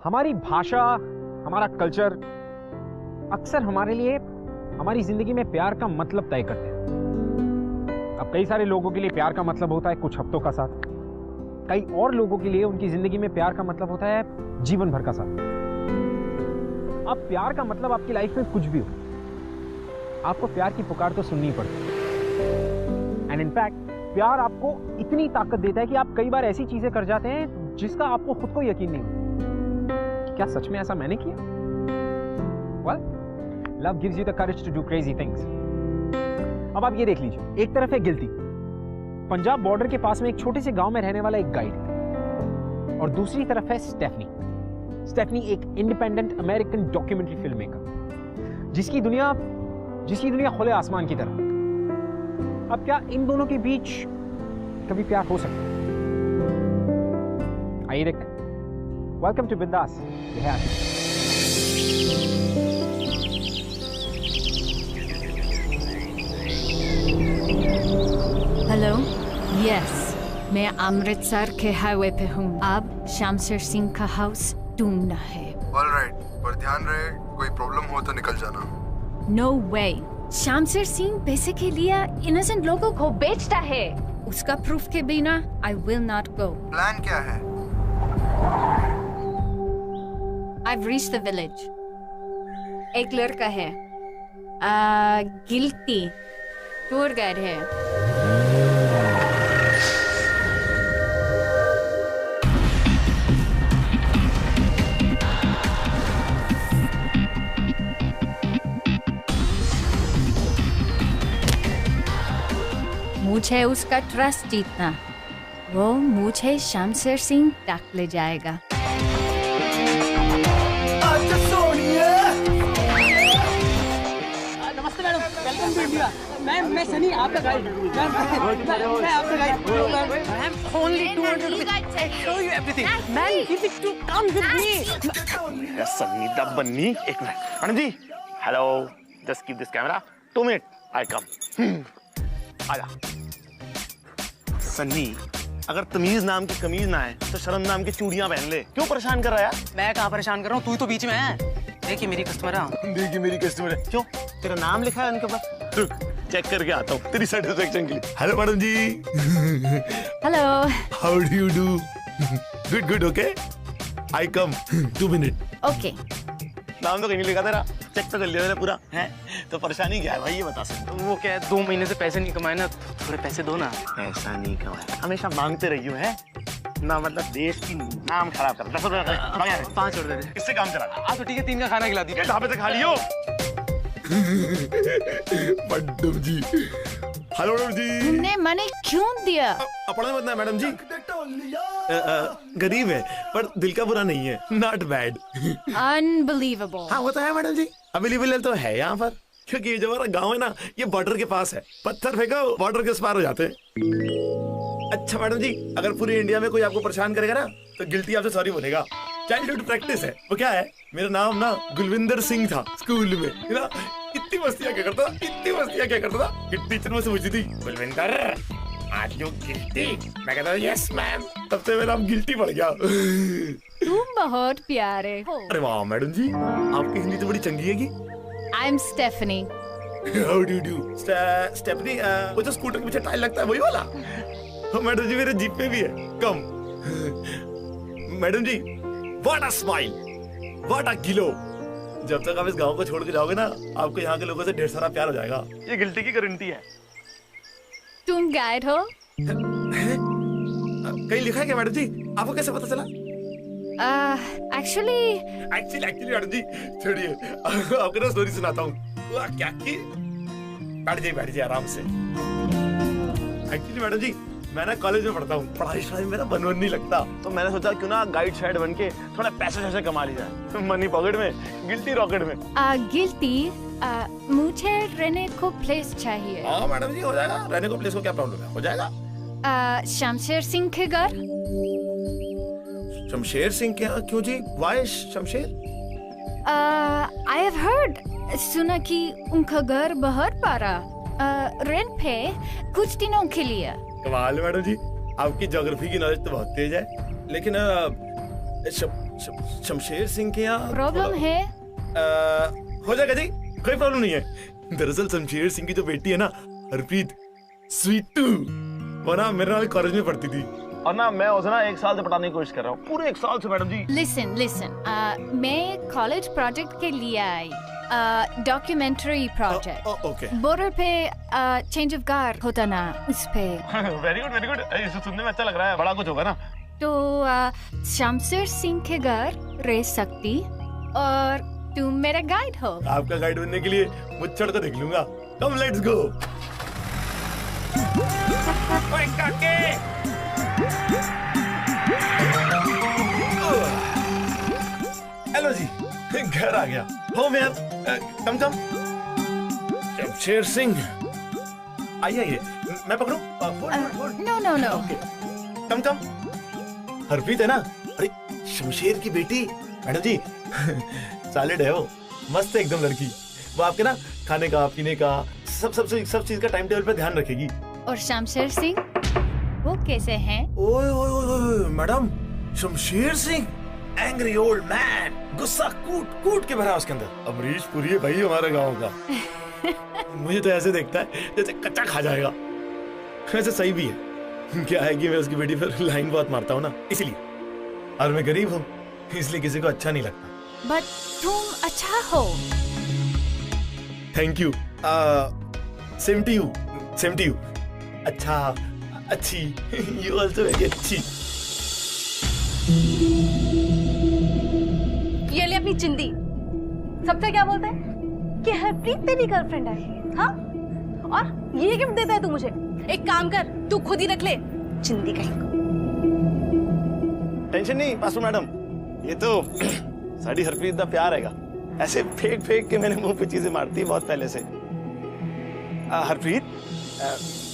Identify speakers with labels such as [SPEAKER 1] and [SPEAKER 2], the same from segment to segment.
[SPEAKER 1] हमारी भाषा, हमारा कल्चर अक्सर हमारे लिए हमारी जिंदगी में प्यार का मतलब तय करते हैं। अब कई सारे लोगों के लिए प्यार का मतलब होता है कुछ हफ्तों का साथ, कई और लोगों के लिए उनकी जिंदगी में प्यार का मतलब होता है जीवन भर का साथ। अब प्यार का मतलब आपकी लाइफ में कुछ भी हो, आपको प्यार की पुकार तो सुननी पड़ती है। एंड इनफैक्ट प्यार आपको इतनी ताकत देता है कि आप कई बार ऐसी चीजें कर जाते हैं जिसका आपको खुद को यकीन नहीं होता। क्या सच में ऐसा मैंने किया? Well, love gives you the courage to do crazy things. अब आप ये देख लीजिए, एक तरफ है गिल्टी, पंजाब बॉर्डर के पास में एक छोटे से गांव में रहने वाला एक गाइड, और दूसरी तरफ है स्टेफनी। स्टेफनी एक independent American documentary film maker, जिसकी दुनिया खुले आसमान की तरह। अब क्या इन दोनों के बीच कभी प्यार हो सकता है? आइए देखते हैं। वेलकम टू बिंदास।
[SPEAKER 2] हेलो, यस, मैं अमृतसर के हाईवे पे हूँ। अब शमशेर सिंह का हाउस ढूंढना है।
[SPEAKER 3] ऑलराइट, पर ध्यान रहे कोई प्रॉब्लम हो तो निकल जाना।
[SPEAKER 2] नो वे, शमशेर सिंह पैसे के लिए इनोसेंट लोगों को बेचता है। उसका प्रूफ के बिना I will not go.
[SPEAKER 3] Plan क्या है?
[SPEAKER 2] I've reached the village. एक लड़का है, गिल्टी, टूर गाइड है। मुझे उसका ट्रस्ट जीतना, वो मुझे शमशेर सिंह तक ले जाएगा।
[SPEAKER 4] नमस्ते मैडम, वेलकम टू इंडिया। मैं सनी, आपका गाइड। मैं आपका guide. Ma'am, only 200 rupees. I show you everything. Ma'am, give it to come with me.
[SPEAKER 5] Yes Sunny the bunny. एक minute madam ji, hello, just keep this camera, 2 minute, I come. आजा। सन्नी, अगर तमीज नाम की कमीज ना है तो शर्म नाम की चूड़ियां पहन ले। क्यों परेशान कर रहा है यार?
[SPEAKER 4] मैं कहाँ परेशान कर रहा हूँ, तू ही तो बीच में है। देखिए मेरी कस्टमर है।
[SPEAKER 5] देखिए मेरी कस्टमर है। क्यों? तेरा नाम लिखा है उनके पास। रुक, चेक करके आता हूँ तेरी सेटिस्फेक्शन के लिए। Hello madam ji.
[SPEAKER 2] Hello.
[SPEAKER 5] How do you do? Good good, okay, I come, 2 minute.
[SPEAKER 2] Okay.
[SPEAKER 5] नाम तो कहीं नहीं लिखा तेरा, चेक तो कर लिया मैंने पूरा है। तो परेशानी क्या है भाई, ये बता सकते?
[SPEAKER 4] वो क्या है, 2 महीने से पैसे नहीं कमाए ना, थोड़े पैसे दो ना।
[SPEAKER 5] पैसा नहीं कमाया, हमेशा मांगते रही हो है ना, मतलब देश की नाम खराब कर। 10 रुपए
[SPEAKER 4] 5 और दे दे।
[SPEAKER 5] इससे काम चला।
[SPEAKER 4] तो ठीक है, 3 का खाना खिला दी।
[SPEAKER 5] ढाबे से खा लियो। मैडम जी, हेलो मैडम जी।
[SPEAKER 2] तुमने मनी क्यों दिया?
[SPEAKER 5] अपना मत ना मैडम जी, गरीब है पर दिल का बुरा नहीं है, नॉट बैड।
[SPEAKER 2] अनबिलीवेबल।
[SPEAKER 5] हाँ होता है मैडम जी, अवेलेबल तो है यहाँ पर, क्योंकि ये जो हमारा गाँव है ना, ये बॉर्डर के पास है। पत्थर फेंको, बॉर्डर के उस पार हो जाते हैं। अच्छा मैडम जी, अगर पूरी इंडिया में कोई आपको परेशान करेगा ना, तो गिल्टी आपसे सॉरी बोलेगा। चाइल्डहुड प्रैक्टिस है। वो क्या है, मेरा नाम ना गुलविंदर सिंह था स्कूल में, है ना। इतनी मस्तियाँ क्या करता था, कि टीचर मुझसे पूछती थी, गुलविंदर आज यू गिल्टी? मैं कहता यस मैम। तब से मेरा नाम गिल्टी पड़ गया।
[SPEAKER 2] तुम बहुत प्यारे हो।
[SPEAKER 5] अरे वाह मैडम जी, आपकी हिंदी तो बड़ी चंगी है।
[SPEAKER 2] I am Stephanie.
[SPEAKER 5] How do do? Stephanie, वो जो स्कूटर के पीछे टायर लगता है वही वाला? मैडम जी मेरे जीप पे भी है, come. Madam ji, what a smile, what a glow. जब तक आप इस गांव को छोड़ के जाओगे ना, आपको यहाँ के लोगों से ढेर सारा प्यार हो जाएगा। ये गिल्टी की गारंटी है।
[SPEAKER 2] तुम गाइड हो?
[SPEAKER 5] कहीं लिखा है क्या मैडम जी? आपको कैसे पता चला?
[SPEAKER 2] एक्चुअली
[SPEAKER 5] मैडम जी, छोड़िए, आपको ना स्टोरी सुनाता हूँ। क्या की? बैठ जाइए आराम से। एक्चुअली मैडम जी, मैं ना कॉलेज में पढ़ता हूँ, पढ़ाई में मेरा मन नहीं लगता, तो मैंने सोचा क्यों ना गाइड साइड बन के थोड़ा पैसे कमा ली जाए। मनी पॉकेट में, गिल्टी रॉकेट में।
[SPEAKER 2] गिल्टी, मुझे रहने को प्लेस चाहिए।
[SPEAKER 5] हाँ मैडम जी, हो जाएगा। रहने को प्लेस को क्या प्रॉब्लम है, हो जाएगा।
[SPEAKER 2] शमशेर सिंह के घर।
[SPEAKER 5] शमशेर सिंह के यहाँ? क्यों जी, why Shamsher?
[SPEAKER 2] I have heard, सुना कि उनका घर बहुत बड़ा, रेंट पे कुछ दिनों के लिए।
[SPEAKER 5] कमाल है मैडम जी, आपकी ज्योग्राफी की नॉलेज तो बहुत तेज है। लेकिन शमशेर सिंह के यहाँ
[SPEAKER 2] प्रॉब्लम है?
[SPEAKER 5] हो जाएगा जी, कोई प्रॉब्लम नहीं है। दरअसल शमशेर सिंह की जो बेटी है ना, हरप्रीत, स्वीटू, वो ना मेरे नाल कॉलेज में पढ़ती थी और ना मैं उसे ना 1 साल से पढ़ाने की कोशिश कर रहा हूँ, पूरे 1 साल से मैडम जी।
[SPEAKER 2] लिसन, मैं कॉलेज प्रोजेक्ट के लिए आई, डॉक्यूमेंट्री प्रोजेक्ट।
[SPEAKER 5] ओके।
[SPEAKER 2] बॉर्डर पे चेंज ऑफ गार्ड होता ना, उस पे।
[SPEAKER 5] वेरी गुड, ये सुनने में अच्छा लग रहा है, बड़ा कुछ होगा ना।
[SPEAKER 2] तो शमशेर सिंह के घर रह सकती और तुम मेरा गाइड हो।
[SPEAKER 5] आपका गाइड बनने के लिए मुझे को देख लूंगा। Come let's go. ओए काके, हेलो जी, घर आ गया। होम यार, कम शमशेर सिंह, आइए, मैं पकड़ूं?
[SPEAKER 2] नो।
[SPEAKER 5] कम हरप्रीत है ना? अरे शमशेर की बेटी मैडम जी, सॉलिड है वो, मस्त है एकदम लड़की। वो आपके ना खाने का, पीने का, सब चीज का टाइम टेबल पे ध्यान रखेगी।
[SPEAKER 2] और शमशेर सिंह वो कैसे हैं?
[SPEAKER 5] ओए madam, Shamsher Singh angry old man, गुस्सा कूट के भरा उसके अंदर। अमरीश पुरी है भाई हमारे गांव का। मुझे तो ऐसे देखता है जैसे कच्चा खा जाएगा। वैसे सही भी है, क्या है कि मैं उसकी बेटी पर लाइन बहुत मारता हूँ ना, इसलिए। और मैं गरीब हूँ, इसलिए किसी को अच्छा नहीं लगता।
[SPEAKER 2] बट तुम अच्छा हो।
[SPEAKER 5] Thank you. Same to you. अच्छा, अच्छी, यू आल्सो वेरी अच्छी।
[SPEAKER 6] ये ले अपनी चिंदी। सबसे क्या बोलता है कि हरप्रीत तेरी गर्लफ्रेंड है, हाँ? और ये गिफ्ट देता है तू मुझे? एक काम कर, तू खुद ही रख ले चिंदी कहीं को।
[SPEAKER 5] टेंशन नहीं पासू मैडम, ये तो साड़ी हरप्रीत का प्यार हैगा। ऐसे फेंक के मैंने मुंह पे चीजें मारती बहुत पहले से। हरप्रीत,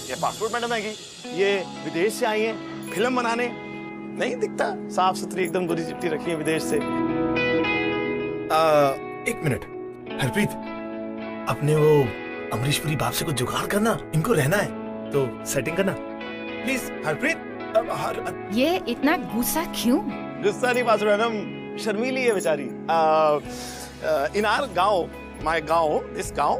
[SPEAKER 5] ये पासपोर्ट मैडम है कि ये विदेश से आई हैं फिल्म बनाने? नहीं दिखता, साफ सुथरी एकदम गोरी चिट्टी रखी है विदेश से। 1 मिनट हरप्रीत, अपने वो अमरीश पुरी बाप से कुछ जुगाड़ करना, इनको रहना है तो सेटिंग करना प्लीज। हरप्रीत,
[SPEAKER 2] ये इतना गुस्सा क्यों?
[SPEAKER 5] गुस्सा नहीं पासू मैडम, शर्मीली है बेचारी। इन आवर गांव, माय गांव, दिस गांव,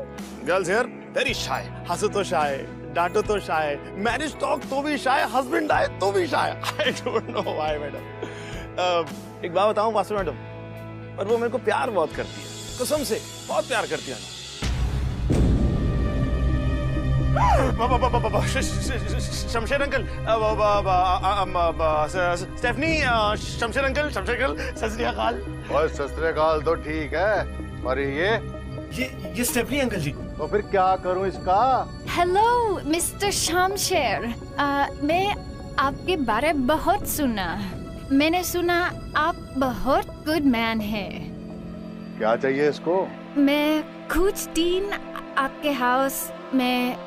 [SPEAKER 5] गर्ल्स हियर वेरी शाय। हंसो तो शाय, डांटो तो शाय, मैरिज टॉक तो भी शाय, हस्बैंड आए तो भी shy. I don't know why madam. एक बात बताऊं पासू मैडम, पर वो मेरे को प्यार बहुत करती है, कसम से बहुत प्यार करती है ना। Shamsher uncle, Stephanie, Shamsher uncle, Sat Sri अकाल।
[SPEAKER 3] और सत श्री अकाल तो ठीक है, और ये
[SPEAKER 5] स्टेफनी अंकल जी।
[SPEAKER 3] तो फिर क्या करूं इसका?
[SPEAKER 2] हेलो मिस्टर शमशेर, मैं आपके बारे में बहुत सुना। मैंने सुना आप बहुत गुड मैन है।
[SPEAKER 3] क्या चाहिए इसको?
[SPEAKER 2] मैं कुछ दिन आपके हाउस में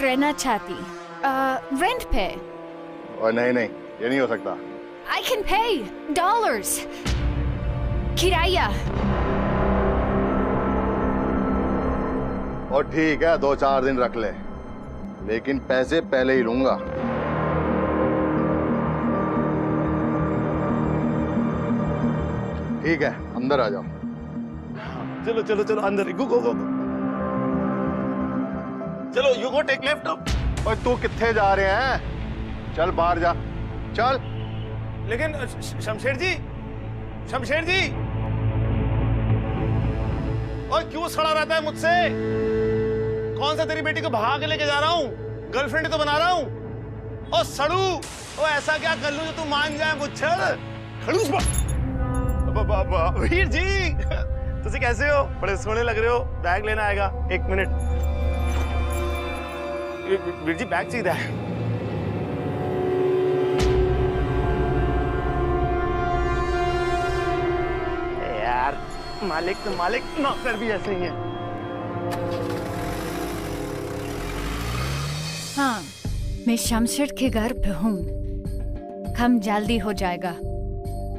[SPEAKER 2] रहना चाहती, रेंट पे।
[SPEAKER 3] और नहीं, ये नहीं हो सकता।
[SPEAKER 2] I can pay dollars किराया।
[SPEAKER 3] और ठीक है, 2-4 दिन रख ले, लेकिन पैसे पहले ही लूंगा। ठीक है, अंदर आ जाओ।
[SPEAKER 5] चलो अंदर, गो। चलो यू गो टेक लेफ्ट।
[SPEAKER 3] और तू किथे जा रहे हैं? चल बाहर जा, चल।
[SPEAKER 5] लेकिन शमशेर जी, और क्यों सड़ा रहता है मुझसे? कौन सा तेरी बेटी को भगा के लेके जा रहा हूँ? गर्लफ्रेंड तो बना रहा हूँ। और सड़ू, वो ऐसा क्या कर लूं जो तू मान जाए मुझसे? खड़ूस वीर जी, तुझे कैसे हो? बड़े सोने लग रहे हो। बैग लेना आएगा, 1 मिनट। वीर जी बैग चाहिए है। यार मालिक तो मालिक, नौकर भी ऐसे ही है।
[SPEAKER 2] हाँ, मैं शमशेर के घर पे हूँ, काम जल्दी हो जाएगा।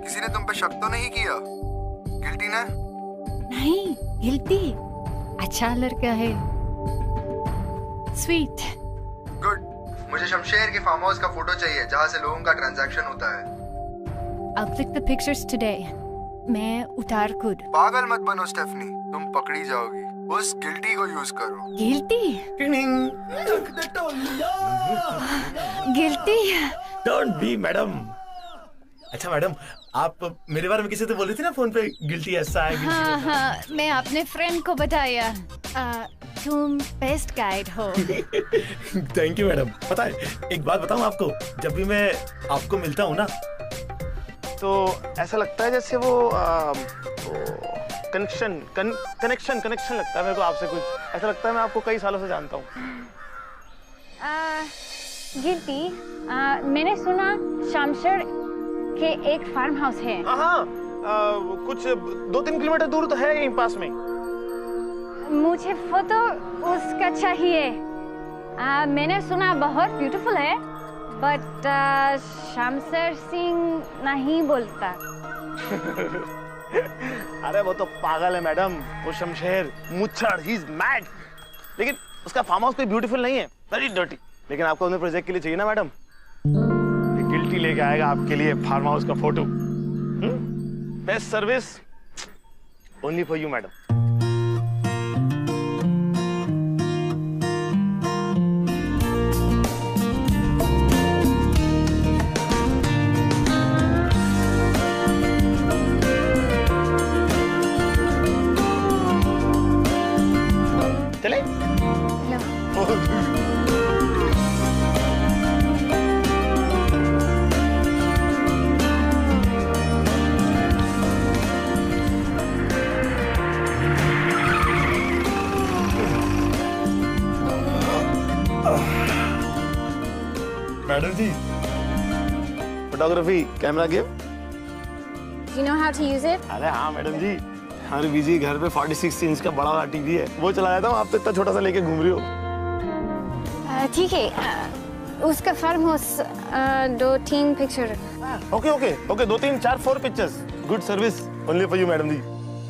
[SPEAKER 3] किसी ने तुम पे शक तो नहीं किया? गिल्टी ना?
[SPEAKER 2] नहीं, गिल्टी। अच्छा लड़का है, स्वीट।
[SPEAKER 3] गुड। मुझे शमशेर के फार्म हाउस का फोटो चाहिए, जहाँ से लोगों का ट्रांजैक्शन होता है।
[SPEAKER 2] I'll click the pictures today. मैं उतार खुद।
[SPEAKER 7] पागल मत बनो स्टेफनी, तुम पकड़ी जाओगी। उस गिल्टी को यूज करो।
[SPEAKER 2] Guilty? Guilty?
[SPEAKER 5] Don't be madam. अच्छा मैडम, आप मेरे बारे में किसी से बोली थी ना फोन पे, गिल्टी ऐसा है।
[SPEAKER 2] हाँ हाँ, मैं अपने फ्रेंड को बताया। तुम बेस्ट गाइड हो।
[SPEAKER 5] Thank you madam. पता है, एक बात बताऊं आपको, जब भी मैं आपको मिलता हूँ ना, तो ऐसा लगता है जैसे वो कनेक्शन लगता है मेरे को आपसे। कुछ ऐसा लगता है मैं आपको कई सालों से जानता हूँ।
[SPEAKER 2] गिल्टी, मैंने सुना शामशेर के एक फार्म हाउस है।
[SPEAKER 5] हाँ, कुछ 2-3 किलोमीटर दूर तो है, यहीं पास में।
[SPEAKER 2] मुझे फोटो उसका चाहिए। मैंने सुना बहुत ब्यूटीफुल है, बट शामशेर सिंह नहीं बोलता।
[SPEAKER 5] अरे वो तो पागल है मैडम, वो शमशेर मुच्छड़, ही इज मैड। लेकिन उसका फार्म हाउस कोई ब्यूटीफुल नहीं है, वेरी डर्टी। लेकिन आपको अपने प्रोजेक्ट के लिए चाहिए ना मैडम, गिल्टी लेके आएगा आपके लिए फार्म हाउस का photo. Best service only for you madam. चले? Madam ji, photography camera game.
[SPEAKER 2] Do you know how to use it?
[SPEAKER 5] अरे हाँ मैडम जी, हमारे बीजी घर पे 46 इंच का बड़ा वाला टीवी है, वो चलाया था। आप तो इतना छोटा सा लेके घूम रही हो।
[SPEAKER 2] ठीक है, उसका farm house 2-3 picture.
[SPEAKER 5] Okay 2-3-4 pictures. Good service only for you madam ji.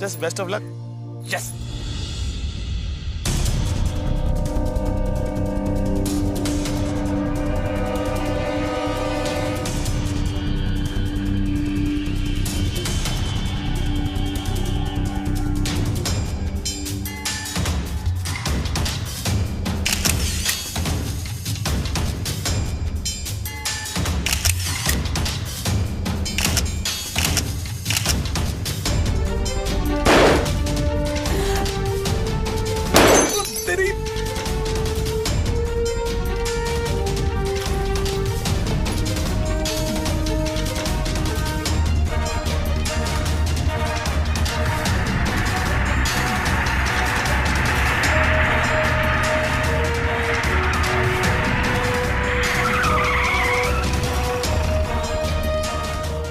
[SPEAKER 5] Just best of luck. Yes.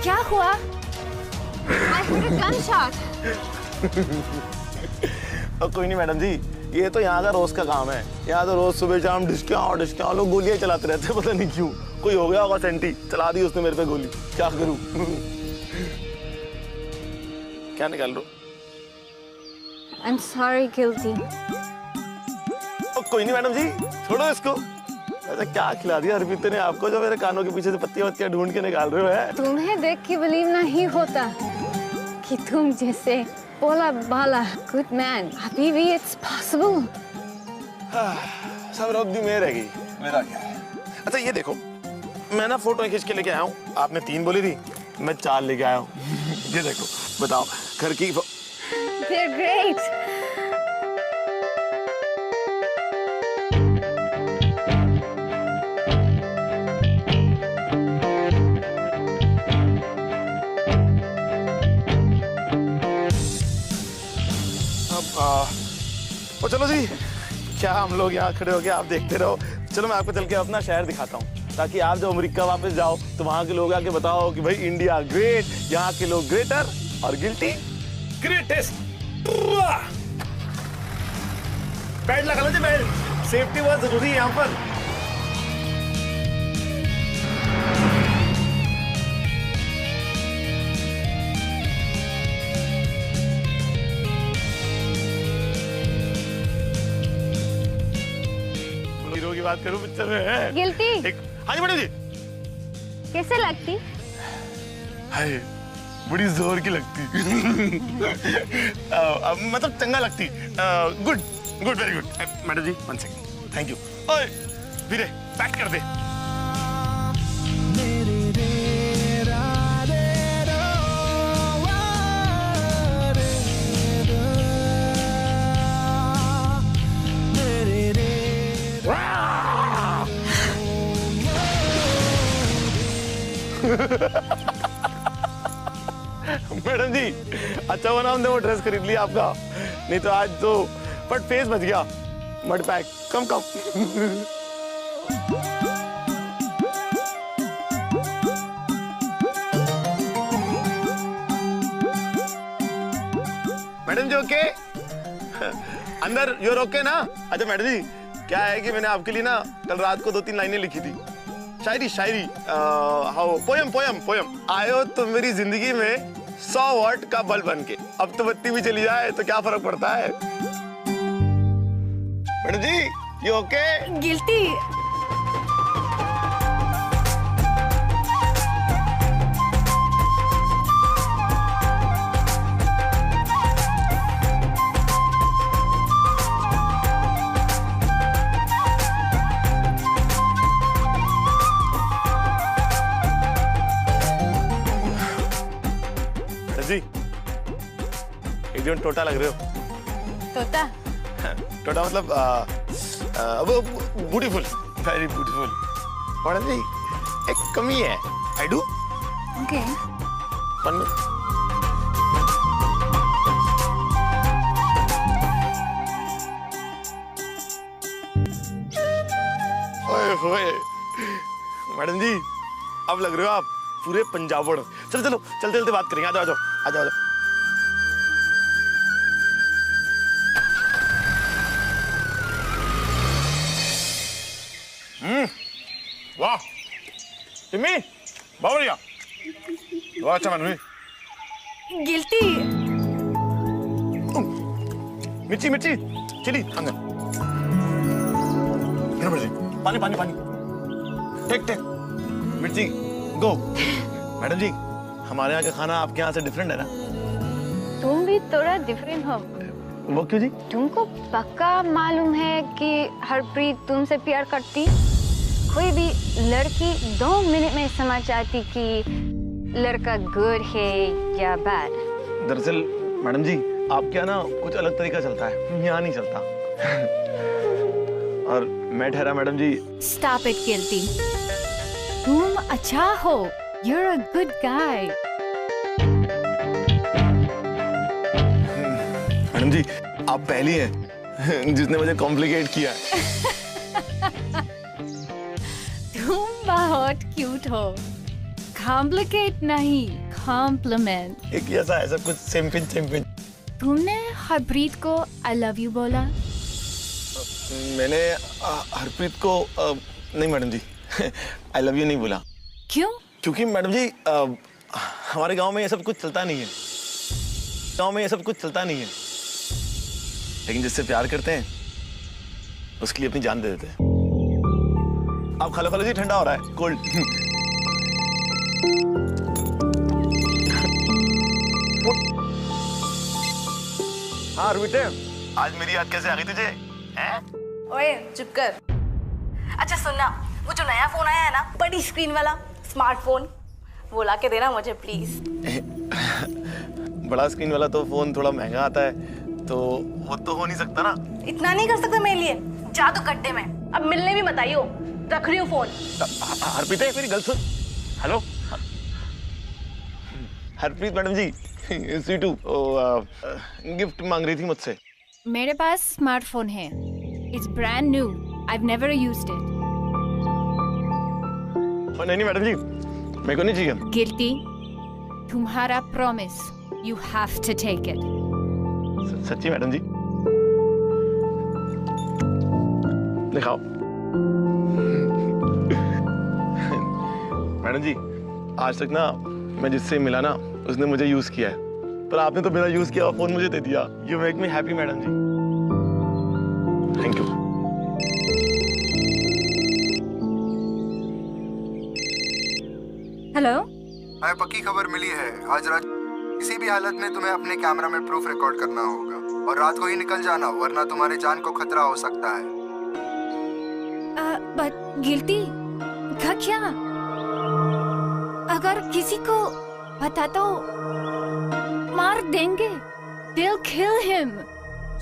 [SPEAKER 2] क्या हुआ? I heard a gunshot.
[SPEAKER 5] कोई नहीं मैडम जी, ये तो यहाँ का रोज का काम है। यहाँ तो रोज सुबह शाम डिस्काउंट लोग गोलियां चलाते रहते हैं, पता नहीं क्यों। कोई हो गया होगा सेंटी, चला दी उसने मेरे पे गोली। क्या करूं? क्या निकाल लो?
[SPEAKER 2] I'm sorry, guilty.
[SPEAKER 5] कोई नहीं मैडम जी, छोड़ो इसको। ऐसा क्या खिला दिया हरप्रीत ने आपको जो मेरे कानों के पीछे से पत्तियां ढूंढ के निकाल रहे हो? है
[SPEAKER 2] तुम्हें देख के बिलीव नहीं होता कि तुम जैसे बोला बाला गुड मैन अभी भी इट्स पॉसिबल।
[SPEAKER 5] सब रब दी मेहर है। मेरा क्या है? अच्छा ये देखो, मैं ना फोटो खींच के लेके आया हूँ। आपने 3 बोली थी, मैं 4 लेके आया हूँ। ये देखो, बताओ घर की।
[SPEAKER 2] They're great.
[SPEAKER 5] और चलो जी, क्या हम लोग यहाँ खड़े हो गए, आप देखते रहो। चलो मैं आपको चल के अपना शहर दिखाता हूँ, ताकि आप जब अमेरिका वापस जाओ तो वहाँ के लोग आके बताओ कि भाई इंडिया ग्रेट, यहाँ के लोग ग्रेटर और गिल्टी ग्रेटेस्ट। बेल्ट लगा लो जी, बेल्ट। सेफ्टी बहुत जरूरी है यहाँ पर। हीरो की बात करूं पिक्चर में है
[SPEAKER 2] गिल्टी।
[SPEAKER 5] हाँ जी मैडम जी।
[SPEAKER 2] कैसे लगती?
[SPEAKER 5] हाय बड़ी जोर की लगती मतलब चंगा लगती। Good good very good. Madam ji 1 second, thank you. ओए वीरे पैक कर दे। मैडम जी अच्छा बना हमने वो ड्रेस खरीद लिया आपका, नहीं तो आज तो बट फेस बच गया। मड पैक कम कम। मैडम जी ओके अंदर यूर ओके ना? अच्छा मैडम जी क्या है कि मैंने आपके लिए ना कल रात को 2-3 लाइनें लिखी थी, शायरी हाउ पोयम। आयो तो मेरी जिंदगी में 100 वाट का बल्ब बन के, अब तो बत्ती भी चली जाए तो क्या फर्क पड़ता है। मैडम जी ये ओके?
[SPEAKER 6] गिल्टी।
[SPEAKER 5] जी एकदम टोटा लग रहे हो।
[SPEAKER 6] तोता?
[SPEAKER 5] टोटा मतलब ब्यूटीफुल, वेरी ब्यूटीफुल। मैडम जी एक कमी है, आई डू
[SPEAKER 6] ओके। मैडम जी अब लग रहे हो आप पूरे पंजाबड़। चलो चलो चलते चलते बात करेंगे। आ जाओ आ जाओ। वाह टिम्मी बहुत बढ़िया, बहुत अच्छा मैडम जी। गिल्टी।
[SPEAKER 5] मिर्ची मिर्ची चिली अंदर। पानी पानी पानी टेक टेक मिर्ची गो। मैडम जी हमारे यहाँ का खाना आपके यहाँ से डिफरेंट है ना?
[SPEAKER 2] तुम भी थोड़ा डिफरेंट हो।
[SPEAKER 5] वो क्यों जी?
[SPEAKER 2] तुमको पक्का मालूम है कि हरप्रीत तुमसे प्यार करती? कोई भी लड़की 2 मिनट में समझ जाती कि लड़का गुड है या बैड।
[SPEAKER 5] दरअसल मैडम जी आपके यहाँ ना कुछ अलग तरीका चलता है, यहाँ नहीं चलता। और मैं ठहरा madam ji.
[SPEAKER 2] Stop it, guilty. तुम अच्छा हो, you're a good guy।
[SPEAKER 5] Madam ji आप पहली हैं जिसने मुझे कॉम्प्लिकेट किया।
[SPEAKER 2] तुम बहुत क्यूट हो, कॉम्प्लिकेट नहीं कॉम्प्लीमेंट।
[SPEAKER 5] एक ऐसा है सब कुछ सेम पिंच।
[SPEAKER 2] तुमने हरप्रीत को आई लव यू बोला?
[SPEAKER 5] मैंने हरप्रीत को नहीं madam ji I love you नहीं बोला।
[SPEAKER 2] क्यों?
[SPEAKER 5] क्योंकि मैडम जी हमारे गांव में ये सब कुछ चलता नहीं है, लेकिन जिससे प्यार करते हैं उसके लिए अपनी जान दे देते हैं। आप खा लो जी, ठंडा हो रहा है, कोल्ड। हाँ बेटे आज मेरी याद कैसे आ गई तुझे?
[SPEAKER 6] ओए चुप कर। अच्छा सुनना, वो जो नया फोन आया है ना, बड़ी स्क्रीन वाला स्मार्टफोन, वो ला के देना मुझे प्लीज।
[SPEAKER 5] बड़ा स्क्रीन वाला तो फोन थोड़ा महंगा आता है, तो वो तो हो नहीं सकता ना।
[SPEAKER 6] इतना नहीं कर सकता मेरे लिए? जा तो गड्ढे में, अब मिलने भी मत आइयो, रख रही हूँ फोन।
[SPEAKER 5] हरप्रीत मेरी गल सुन। हेलो हरप्रीत मैडम जी स्वीटू गिफ्ट मांग रही थी मुझसे।
[SPEAKER 2] मेरे पास स्मार्टफोन है, it's brand new, I've never used it।
[SPEAKER 5] नहीं मैडम जी मेरे को नहीं चाहिए।
[SPEAKER 2] गिल्टी, तुम्हारा promise, you have to take it।
[SPEAKER 5] सच्ची मैडम जी? दिखाओ। मैडम जी आज तक ना मैं जिससे मिला ना उसने मुझे यूज किया है, पर आपने तो बिना यूज किया हुआ फोन मुझे दे दिया। You make me happy madam ji, thank you.
[SPEAKER 2] Hello,
[SPEAKER 7] हमें पक्की खबर मिली है, आज रात किसी भी हालत में तुम्हें अपने कैमरा में प्रूफ रिकॉर्ड करना होगा और रात को ही निकल जाना, वरना तुम्हारी जान को खतरा हो सकता है।
[SPEAKER 2] बट गिल्टी का क्या? अगर किसी को पता तो मार देंगे। They'll kill him.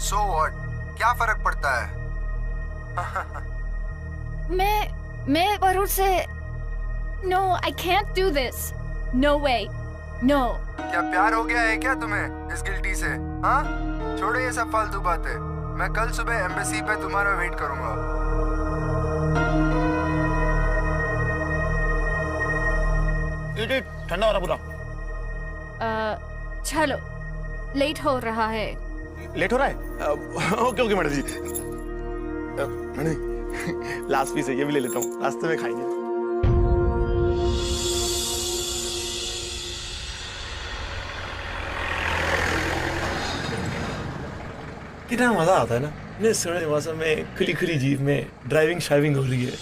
[SPEAKER 7] So what? क्या फर्क पड़ता है?
[SPEAKER 2] मैं वरुण से No, I can't do this. No way. No.
[SPEAKER 7] क्या प्यार हो गया है क्या तुम्हें इस गिल्टी से? हाँ? छोड़ो ये सब फालतू बातें। मैं कल सुबह एम्बेसी पे तुम्हारा वेट करूंगा।
[SPEAKER 5] ठंडा हो रहा पूरा।
[SPEAKER 2] चलो, लेट हो रहा है।
[SPEAKER 5] लेट हो रहा है? Okay okay madam ji. Madam जी, लास्ट पीस है, ये भी ले लेता हूँ, रास्ते में खाएंगे। कितना मजा आता है ना इतने सर्दी मौसम में, खुली खुली जीप में ड्राइविंग शाइविंग हो रही है।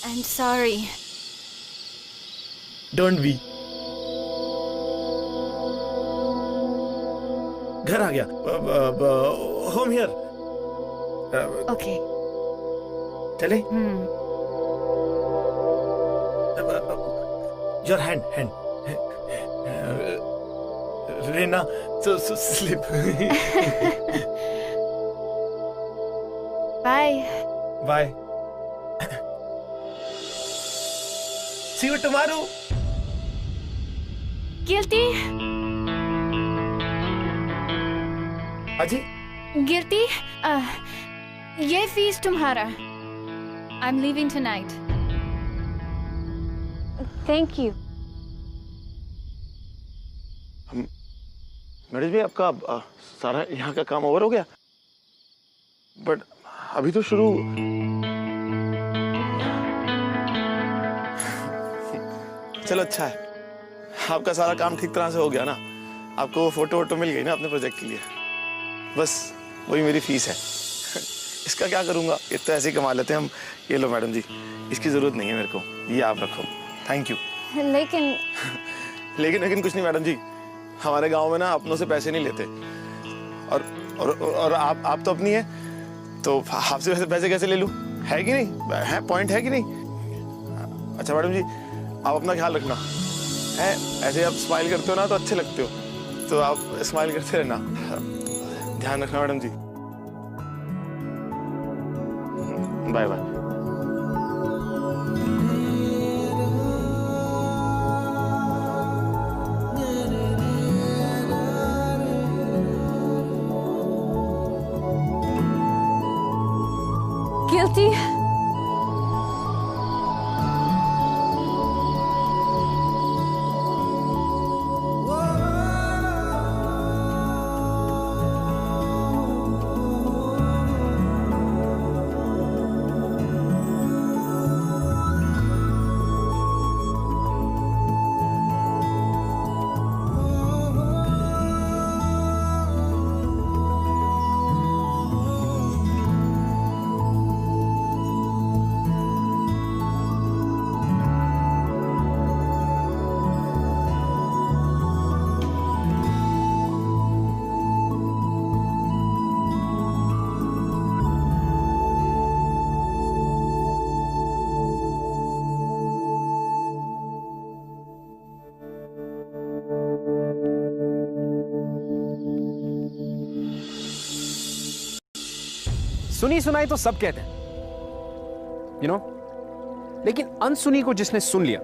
[SPEAKER 2] I'm sorry.
[SPEAKER 5] Don't be. घर आ गया। Home here.
[SPEAKER 2] Okay.
[SPEAKER 5] चले? Your hand. Reena, so slip.
[SPEAKER 2] Bye.
[SPEAKER 5] Bye. See you tomorrow.
[SPEAKER 2] Guilty.
[SPEAKER 5] अजी?
[SPEAKER 2] Guilty. ये फीस तुम्हारा। I'm leaving tonight. Thank you.
[SPEAKER 5] Madam ji, आपका सारा यहाँ का काम ओवर हो गया? बट अभी तो शुरू। चलो अच्छा है, आपका सारा काम ठीक तरह से हो गया ना, आपको वो फोटो मिल गई ना अपने प्रोजेक्ट के लिए, बस वही मेरी फीस है। इसका क्या करूँगा, ये तो ऐसे ही कमा लेते हैं हम। ये लो मैडम जी, इसकी ज़रूरत नहीं है मेरे को, ये आप रखो। Thank you. लेकिन कुछ नहीं मैडम जी, हमारे गांव में ना अपनों से पैसे नहीं लेते, और आप तो अपनी है, तो आपसे पैसे कैसे ले लूँ? है कि नहीं? है, पॉइंट है कि नहीं? अच्छा मैडम जी, आप अपना ख्याल रखना है, ऐसे आप स्माइल करते हो ना तो अच्छे लगते हो, तो आप स्माइल करते रहना, ध्यान रखना madam ji. Bye bye.
[SPEAKER 2] Guilty.
[SPEAKER 1] सुनी सुनाई तो सब कहते हैं, you know? लेकिन अनसुनी को जिसने सुन लिया,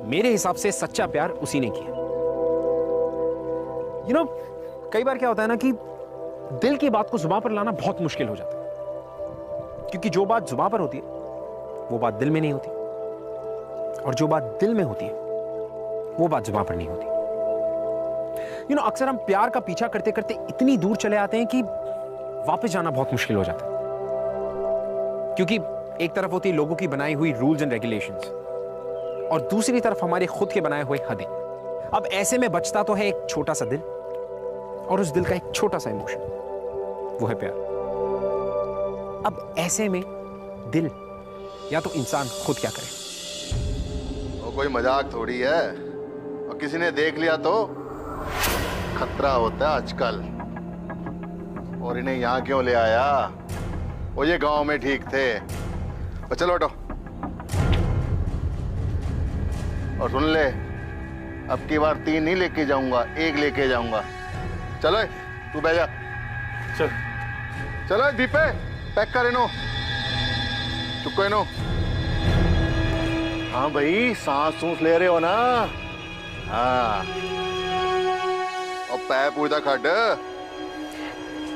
[SPEAKER 1] मेरे हिसाब से सच्चा प्यार उसी ने किया। You know, कई बार क्या होता है ना कि दिल की बात को जुबान पर लाना बहुत मुश्किल हो जाता है, क्योंकि जो बात जुबान पर होती है वो बात दिल में नहीं होती, और जो बात दिल में होती है वो बात जुबान पर नहीं होती। You know, अक्सर हम प्यार का पीछा करते करते इतनी दूर चले आते हैं कि वापस जाना बहुत मुश्किल हो जाता है, क्योंकि एक तरफ होती है लोगों की बनाई हुई रूल्स एंड रेगुलेशंस, और दूसरी तरफ हमारे खुद के बनाए हुए हदें। अब ऐसे में बचता तो है एक छोटा सा दिल, और उस दिल का एक छोटा सा इमोशन, वो है प्यार। अब ऐसे में दिल या तो इंसान खुद क्या करे?
[SPEAKER 3] वो कोई मजाक थोड़ी है, और किसी ने देख लिया तो खतरा होता है आजकल। और इन्हें यहाँ क्यों ले आया? वो ये गांव में ठीक थे। और चलो हटो। और सुन ले, अब की बार 3 नहीं लेके जाऊंगा, 1 लेके जाऊंगा। चलो तू बैठ जा। चल चलो दीपे, पैक कर इनो, चुको इनो। हाँ भाई, सांस सूस ले रहे हो ना? हाँ, और पैर पूजा खड।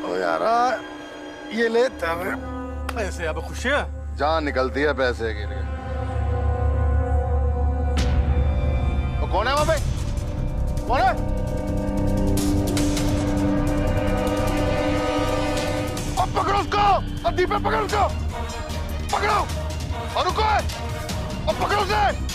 [SPEAKER 3] ओ यार, ये ले
[SPEAKER 8] पैसे। अब खुश है?
[SPEAKER 3] जान निकलती है पैसे के लिए। और कौन है वहां पे? कौन है? अब पकड़ो उसको, अब दीपे पकड़ो उसको, पकड़ो और रुको, अब पकड़ो उसे।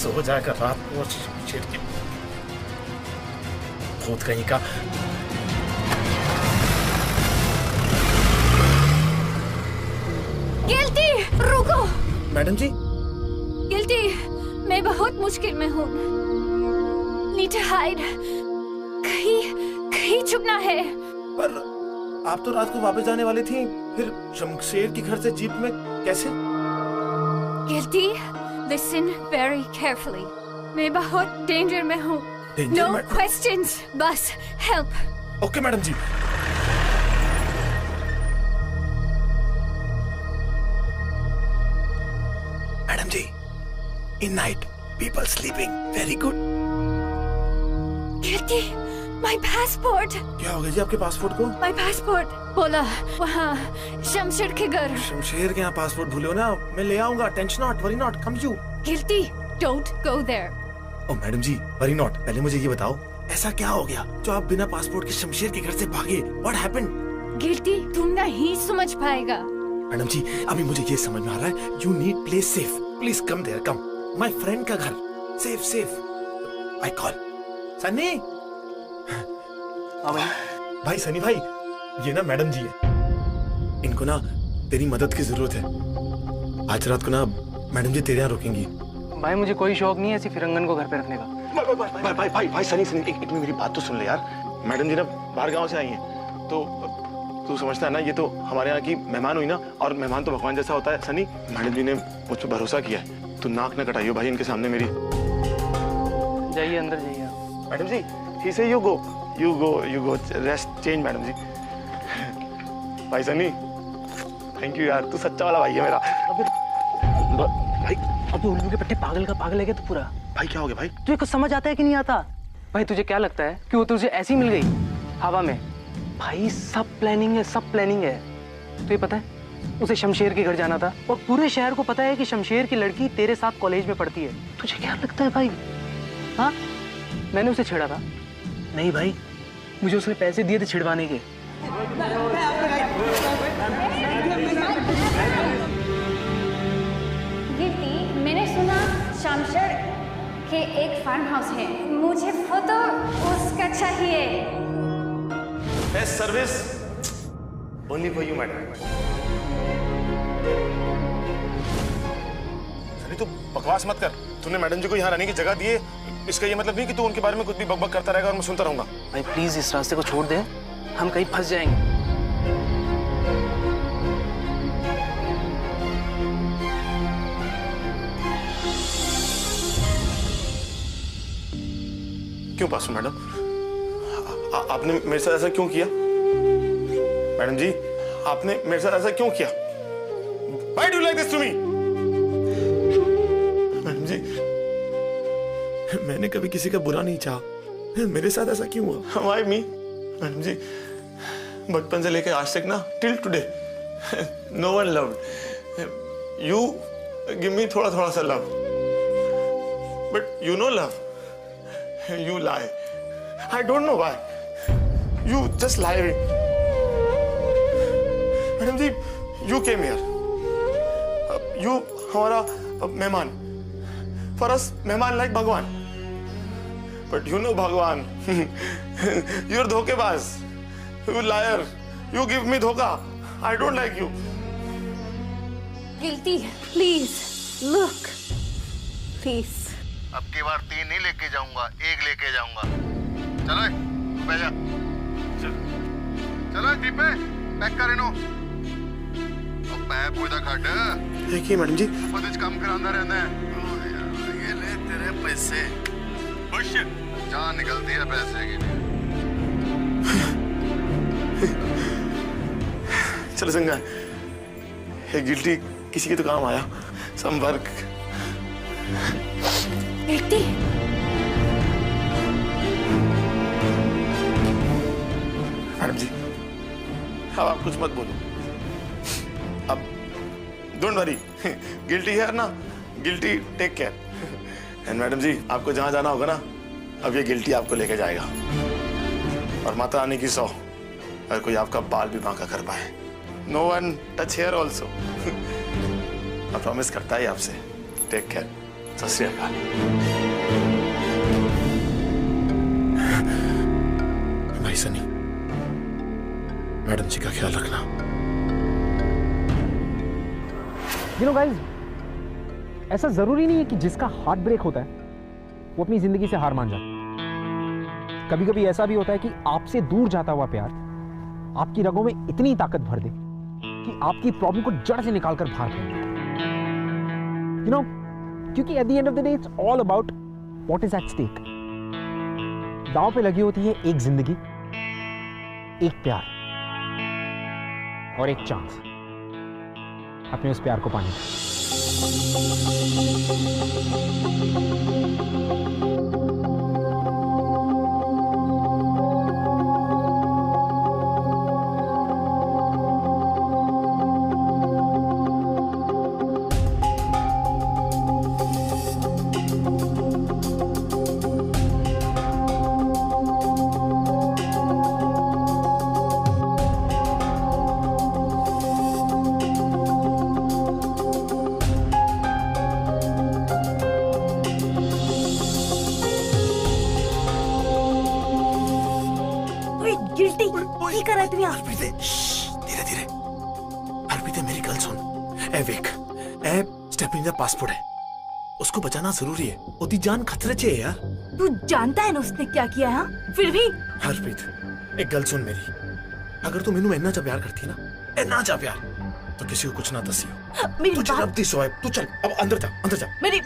[SPEAKER 5] सो जाएगा रात को छेड़ के भूत कहीं का।
[SPEAKER 2] गिल्टी, रुको।
[SPEAKER 5] मैडम जी,
[SPEAKER 2] गिल्टी, मैं बहुत मुश्किल में हूँ। Need to hide. कहीं छुपना है।
[SPEAKER 5] पर आप तो रात को वापस जाने वाली थी, फिर शमशेर के घर से जीप में कैसे?
[SPEAKER 2] Guilty, listen very carefully. मैं बहुत डेंजर में हूँ। No questions, बस help.
[SPEAKER 5] Okay madam ji. Madam ji, in night people sleeping very good.
[SPEAKER 2] Guilty, my passport.
[SPEAKER 5] क्या हो गया जी आपके पासपोर्ट को?
[SPEAKER 2] My passport. बोला वहाँ शमशेर के घर।
[SPEAKER 5] शमशेर के यहाँ पासपोर्ट भूले हो ना? मैं ले आऊंगा, tension not, worry not, come you.
[SPEAKER 2] Guilty, don't go there.
[SPEAKER 5] Oh madam ji, worry not, पहले मुझे ये बताओ, ऐसा क्या हो गया जो आप बिना पासपोर्ट के शमशेर के घर से भागे? What happened?
[SPEAKER 2] गिल्टी, तुम नहीं समझ पाएगा।
[SPEAKER 5] मैडम जी, अभी मुझे ये समझ में आ रहा है, you need place safe. Please come there, come. My friend का घर, safe, safe. I call. Sunny. भाई सनी भाई, ये ना मैडम जी है, इनको ना तेरी मदद की जरूरत है। आज रात को ना मैडम जी तेरे यहाँ रुकेंगी।
[SPEAKER 4] भाई मुझे कोई शौक नहीं है ऐसी फिरंगन को घर पे रखने का।
[SPEAKER 5] भाई सनी एक मिनट मेरी बात तो सुन ले यार। मैडम जी ना बाहर गांव से आई हैं, तो तू समझता है ना, ये तो हमारे यहाँ की मेहमान हुई ना, और मेहमान तो भगवान जैसा होता है। सनी, मैडम जी ने मुझ पर भरोसा किया है, तू नाक न कटाइयो भाई इनके सामने मेरी।
[SPEAKER 4] जाइए अंदर जाइए।
[SPEAKER 5] मैडम जी, ही से you go, rest change. Madam ji, भाई सनी, थैंक यू यार, तू सच्चा वाला भाई है मेरा।
[SPEAKER 4] भाई अबे उल्लू के पट्टे, पागल का पागल है क्या तू पूरा?
[SPEAKER 5] भाई क्या हो गया भाई?
[SPEAKER 4] तुझे कुछ समझ आता है कि नहीं आता? भाई तुझे क्या लगता है कि वो तुझे ऐसी मिल गई हवा में? भाई सब प्लानिंग है, सब प्लानिंग है। तुझे पता है उसे शमशेर के घर जाना था, और पूरे शहर को पता है कि शमशेर की लड़की तेरे साथ कॉलेज में पढ़ती है। तुझे क्या लगता है भाई? हाँ, मैंने उसे छेड़ा था? नहीं भाई, मुझे उसने पैसे दिए थे छिड़वाने के।
[SPEAKER 2] गिल्टी, मैंने सुना शमशेर के एक फार्म हाउस है, मुझे फोटो उसका चाहिए।
[SPEAKER 5] Best service only for you madam.
[SPEAKER 8] Sunny तू बकवास मत कर। तूने मैडम जी को यहाँ रहने की जगह दी है, इसका ये मतलब नहीं कि तू उनके बारे में कुछ भी बकबक करता रहेगा और मैं सुनता रहूंगा।
[SPEAKER 4] भाई प्लीज इस रास्ते को छोड़ दे, हम कहीं फंस जाएंगे।
[SPEAKER 8] क्यों पासू मैडम, आपने मेरे साथ ऐसा क्यों किया? मैडम जी आपने मेरे साथ ऐसा क्यों किया? Why do you like this to me? Madam ji मैंने कभी किसी का बुरा नहीं चाहा, मेरे साथ ऐसा क्यों हुआ? Why me? मैडम जी बचपन से लेकर आज तक ना, till today no one loved you. Give me थोड़ा थोड़ा सा love, but you know love. You lie. I don't know why. You just lie. Madam ji, you came here. You हमारा मेहमान. For us, मेहमान like भगवान. But you know भगवान. You're धोखेबाज. You liar. You give me धोखा. I don't like you.
[SPEAKER 6] Guilty, please look, please.
[SPEAKER 3] अब की बार 3 नहीं लेके जाऊंगा, 1 लेके जाऊंगा। चलो बैठ जा। चलो जीप पे पैक कर इनो। अब पैप पूरा खट।
[SPEAKER 8] देखिए मैडम जी,
[SPEAKER 3] पतिज काम करांदा रहना है। ये ले तेरे पैसे। खुश जान निकलती है पैसे की।
[SPEAKER 8] चलो संगा, ये गिल्टी किसी के तो काम आया। संपर्क
[SPEAKER 6] बेटी
[SPEAKER 8] मैडम जी, अब आप कुछ मत बोलो। अब डोंट वरी, गिल्टी है ना, guilty take care. And madam ji आपको जहां जाना होगा ना, अब ये गिल्टी आपको लेके जाएगा। और माता रानी की 100, अगर कोई आपका बाल भी बांका कर पाए, no one touch hair also. मैं प्रॉमिस करता है आपसे। Take care. सत श्री अकाल। भाई सनी, मैडम जी का ख्याल रखना।
[SPEAKER 1] यू नो गाइस, ऐसा जरूरी नहीं है कि जिसका हार्ट ब्रेक होता है वो अपनी जिंदगी से हार मान जाए। कभी कभी ऐसा भी होता है कि आपसे दूर जाता हुआ प्यार आपकी रगों में इतनी ताकत भर दे कि आपकी प्रॉब्लम को जड़ से निकालकर बाहर फेंक दे। यू नो, क्योंकि at the end of the day it's all about what is at stake. दांव पे लगी होती है एक जिंदगी, एक प्यार और एक चांस अपने उस प्यार को पाने का।
[SPEAKER 8] धीरे धीरे। हरप्रीत मेरी गल सुन। ए वेख, ए स्टेफनी दा पासपोर्ट है, उसको बचाना जरूरी है। ओदी जान खतरे च है यार।
[SPEAKER 6] तू जानता है ना उसने क्या किया है? फिर भी
[SPEAKER 8] हरप्रीत एक गल सुन मेरी, अगर तू मैनू इन्ना चा प्यार करती ना, इन्ना चा प्यार, तो किसी को कुछ ना दसियो।
[SPEAKER 6] मेरी
[SPEAKER 8] तू चल
[SPEAKER 6] बात,
[SPEAKER 8] अब दी सोए, तू चल अब अंदर जा, अंदर जा।
[SPEAKER 6] मेरी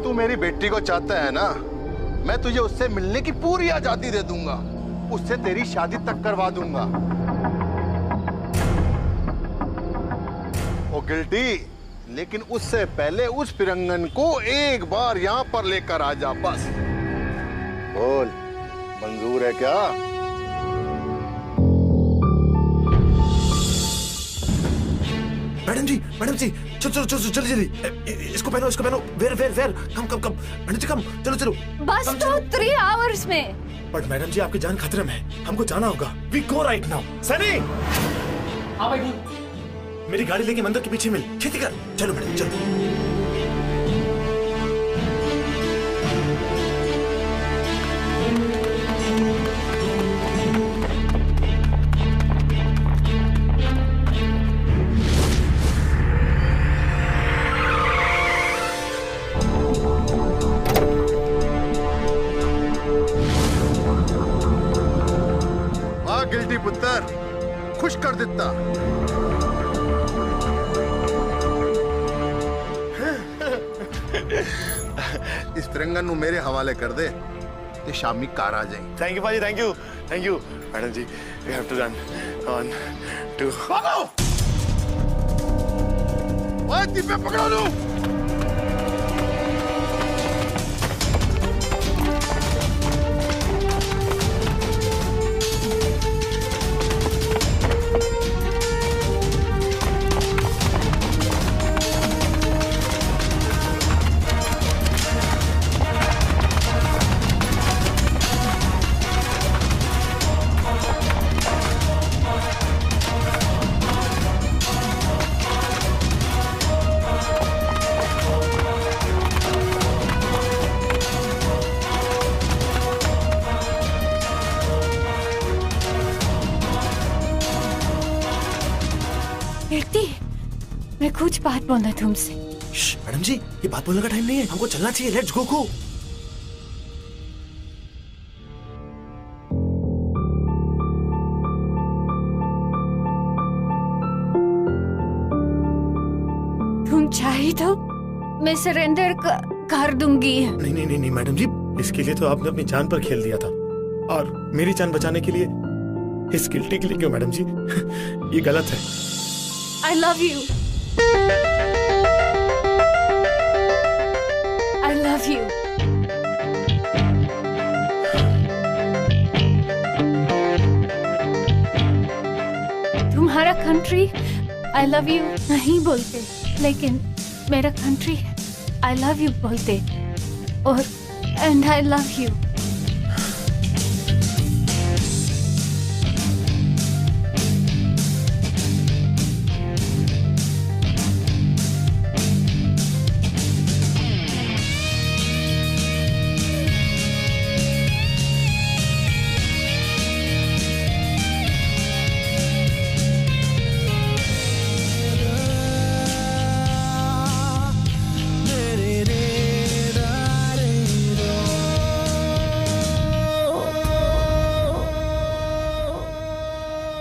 [SPEAKER 3] तू मेरी बेटी को चाहता है ना, मैं तुझे उससे मिलने की पूरी आजादी दे दूंगा, उससे तेरी शादी तक करवा दूंगा। ओ गिल्टी, लेकिन उससे पहले उस फिरंगन को एक बार यहाँ पर लेकर आ जा बस। बोल, मंजूर है क्या?
[SPEAKER 8] मैडम जी
[SPEAKER 5] चलो चलो चलो जल्दी इसको पहनो वेर कम मैडम जी कम चलो
[SPEAKER 6] बस तो 3 आवर्स में।
[SPEAKER 5] बट मैडम जी आपकी जान खतरे में है, हमको जाना होगा। We go right now. Sunny
[SPEAKER 4] हाँ भाई,
[SPEAKER 5] मेरी गाड़ी लेके मंदिर के पीछे मिल, खेती कर। चलो मैडम चलो।
[SPEAKER 3] गिल्टी पुत्र खुश कर देता। इस तिरंगा नु मेरे हवाले कर दे ते शामी कार आ जाए।
[SPEAKER 8] थैंक यू भाजी, thank you madam ji. We have to run 1 2 भागो।
[SPEAKER 3] ओए दीपे पकड़ो लो।
[SPEAKER 2] मैं कुछ बात बोलना तुमसे।
[SPEAKER 5] मैडम जी ये बात बोलने का टाइम नहीं है, हमको चलना चाहिए। Let's go.
[SPEAKER 2] तुम चाहे तो मैं सरेंडर कर दूंगी।
[SPEAKER 5] नहीं मैडम जी, इसके लिए तो आपने अपनी जान पर खेल दिया था, और मेरी जान बचाने के लिए इस गिल्टी के लिए क्यों मैडम जी? ये गलत है।
[SPEAKER 2] I love you. I love you. तुम्हारा कंट्री I love you नहीं बोलते, लेकिन मेरा कंट्री I love you बोलते, और and I love you.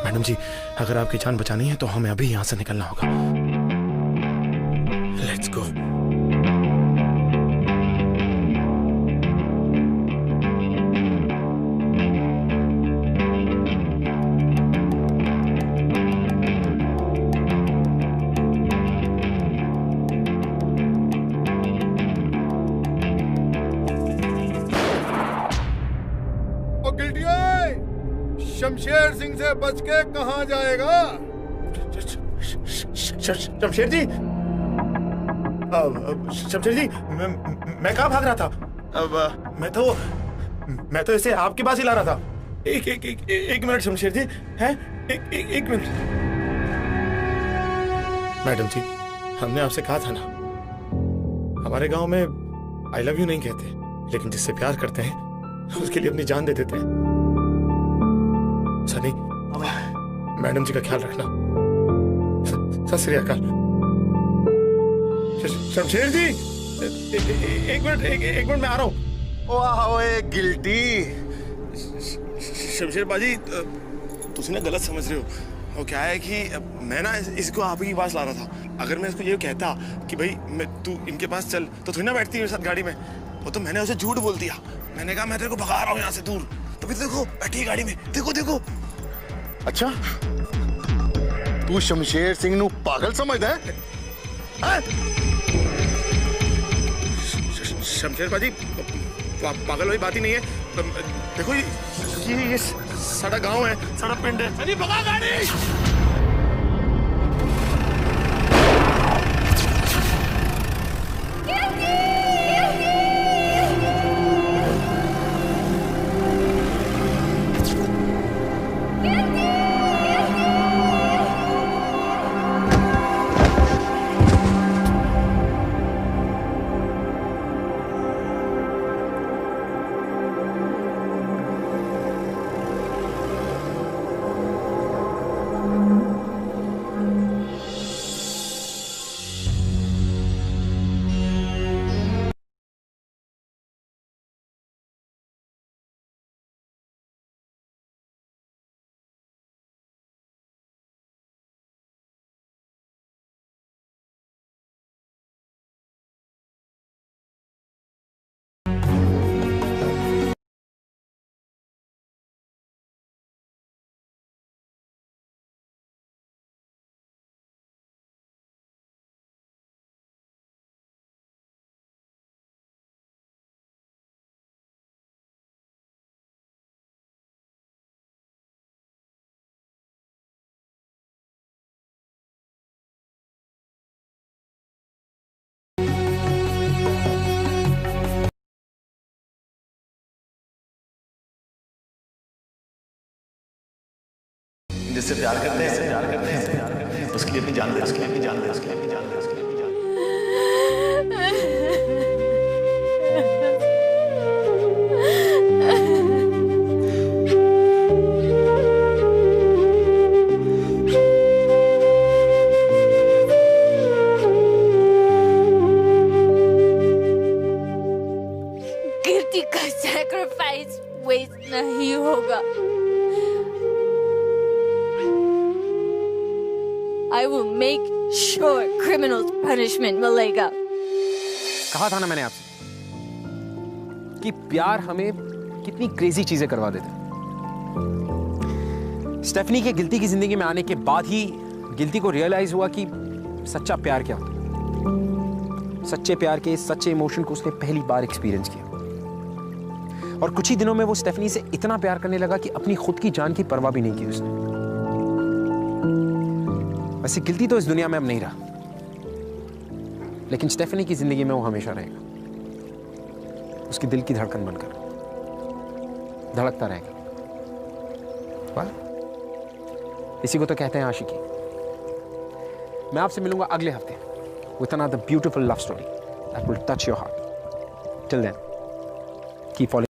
[SPEAKER 5] Madam ji अगर आपकी जान बचानी है तो हमें अभी यहाँ से निकलना होगा। Let's go.
[SPEAKER 3] शमशेर सिंह से बच के कहां जाएगा?
[SPEAKER 5] शमशेर जी, शमशेर जी, मैं कहाँ भाग रहा था? अब मैं तो इसे आपके पास ही ला रहा था। एक मिनट शमशेर जी, हैं? एक मिनट। मैडम जी हमने आपसे कहा था ना, हमारे गांव में आई लव यू नहीं कहते, लेकिन जिससे प्यार करते हैं उसके लिए अपनी जान दे देते हैं। सनी, मैडम जी का ख्याल रखना। सत श्री अकाल। शमशेर जी एक मिनट मैं आ रहा हूँ।
[SPEAKER 3] ओए गिल्टी।
[SPEAKER 8] शमशेर बाजी तुम ना गलत समझ रहे हो। वो क्या है कि मैं ना इसको आप ही के पास ला रहा था। अगर मैं इसको ये कहता कि भाई तू इनके पास चल, तो थोड़ी ना बैठती मेरे साथ गाड़ी में। वो तो मैंने उसे झूठ बोल दिया। मैंने कहा मैं तेरे को भगा रहा हूँ यहाँ से दूर, तो फिर देखो बैठी गाड़ी में, देखो।
[SPEAKER 3] अच्छा तू शमशेर सिंह नू पागल समझदा है?
[SPEAKER 8] शमशेर बाजी पागल वाली बात ही नहीं है। देखो ये सारा गांव है, सारा पिंड है। भगा गाड़ी।
[SPEAKER 5] जिससे प्यार करते हैं उसके लिए अपनी जान दे, उसके लिए अपनी जान दे, उसके लिए अपनी जान दे, उसके लिए अपनी जान
[SPEAKER 9] कीर्ति का सैक्रिफाइस वेस्ट नहीं होगा। I will make sure criminals punishment मिलेगा।
[SPEAKER 1] कहा था ना मैंने आपसे कि प्यार हमें कितनी क्रेजी चीजें करवा देता है। स्टेफनी के गिल्टी की जिंदगी में आने के बाद ही गिल्टी को रियलाइज हुआ कि सच्चा प्यार क्या होता है। सच्चे प्यार के सच्चे इमोशन को उसने पहली बार एक्सपीरियंस किया और कुछ ही दिनों में वो स्टेफनी से इतना प्यार करने लगा कि अपनी खुद की जान की परवाह भी नहीं की उसने। वैसे गिल्टी तो इस दुनिया में अब नहीं रहा, लेकिन स्टेफनी की जिंदगी में वो हमेशा रहेगा, उसकी दिल की धड़कन बनकर धड़कता रहेगा। वाह, इसी को तो कहते हैं आशिकी। मैं आपसे मिलूंगा अगले हफ्ते with another beautiful love story that will touch your heart. Till then, keep following